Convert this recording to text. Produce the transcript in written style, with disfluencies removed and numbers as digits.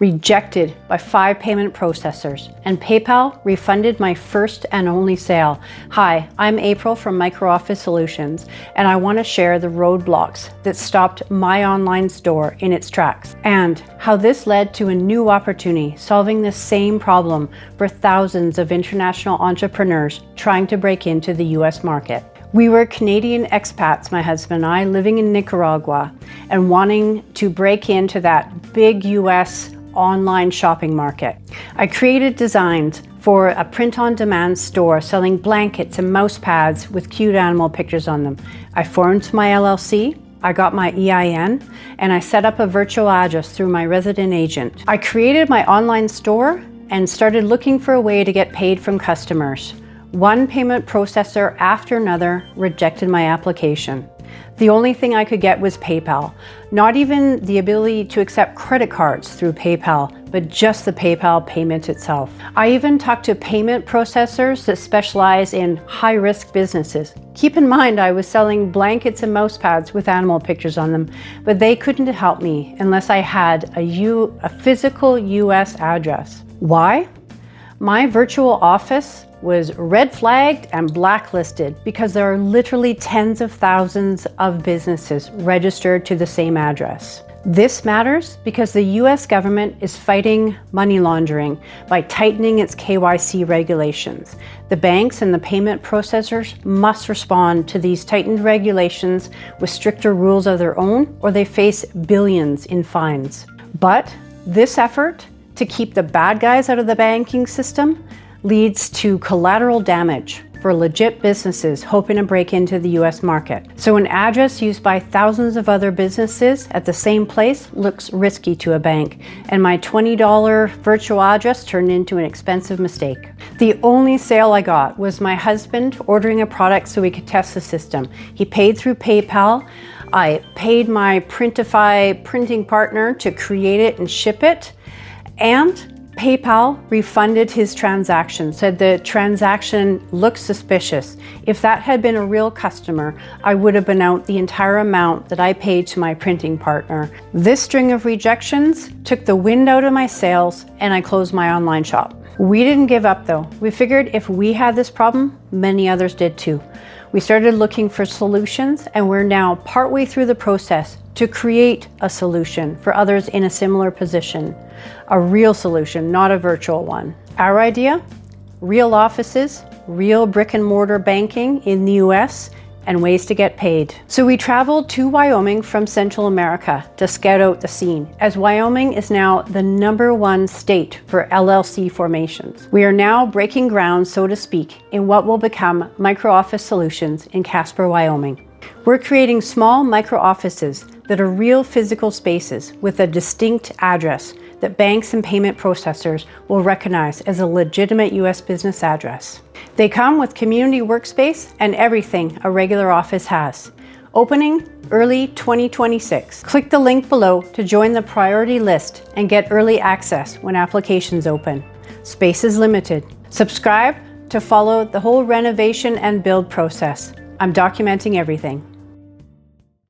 rejected by 5 payment processors, and PayPal refunded my first and only sale. Hi, I'm April from MicroOffice Solutions, and I want to share the roadblocks that stopped my online store in its tracks, and how this led to a new opportunity solving the same problem for thousands of international entrepreneurs trying to break into the US market. We were Canadian expats, my husband and I, living in Nicaragua and wanting to break into that big US online shopping market. I created designs for a print-on-demand store selling blankets and mouse pads with cute animal pictures on them. I formed my LLC, I got my EIN, and I set up a virtual address through my resident agent. I created my online store and started looking for a way to get paid from customers. One payment processor after another rejected my application. The only thing I could get was PayPal. Not even the ability to accept credit cards through PayPal, but just the PayPal payment itself. I even talked to payment processors that specialize in high-risk businesses. Keep in mind, I was selling blankets and mouse pads with animal pictures on them, but they couldn't help me unless I had a physical US address. Why? My virtual office was red flagged and blacklisted because there are literally tens of thousands of businesses registered to the same address. This matters because the US government is fighting money laundering by tightening its KYC regulations. The banks and the payment processors must respond to these tightened regulations with stricter rules of their own, or they face billions in fines. But this effort to keep the bad guys out of the banking system leads to collateral damage for legit businesses hoping to break into the US market. So an address used by thousands of other businesses at the same place looks risky to a bank, and my $20 virtual address turned into an expensive mistake. The only sale I got was my husband ordering a product so we could test the system. He paid through PayPal. I paid my Printify printing partner to create it and ship it, and PayPal refunded his transaction, said the transaction looked suspicious. If that had been a real customer, I would have been out the entire amount that I paid to my printing partner. This string of rejections took the wind out of my sails, and I closed my online shop. We didn't give up though. We figured if we had this problem, many others did too. We started looking for solutions, and we're now partway through the process to create a solution for others in a similar position. A real solution, not a virtual one. Our idea? Real offices, real brick and mortar banking in the US, and ways to get paid. So we traveled to Wyoming from Central America to scout out the scene, as Wyoming is now the #1 state for LLC formations. We are now breaking ground, so to speak, in what will become MicroOffice Solutions in Casper, Wyoming. We're creating small micro offices that are real physical spaces with a distinct address that banks and payment processors will recognize as a legitimate US business address. They come with community workspace and everything a regular office has. Opening early 2026. Click the link below to join the priority list and get early access when applications open. Space is limited. Subscribe to follow the whole renovation and build process. I'm documenting everything.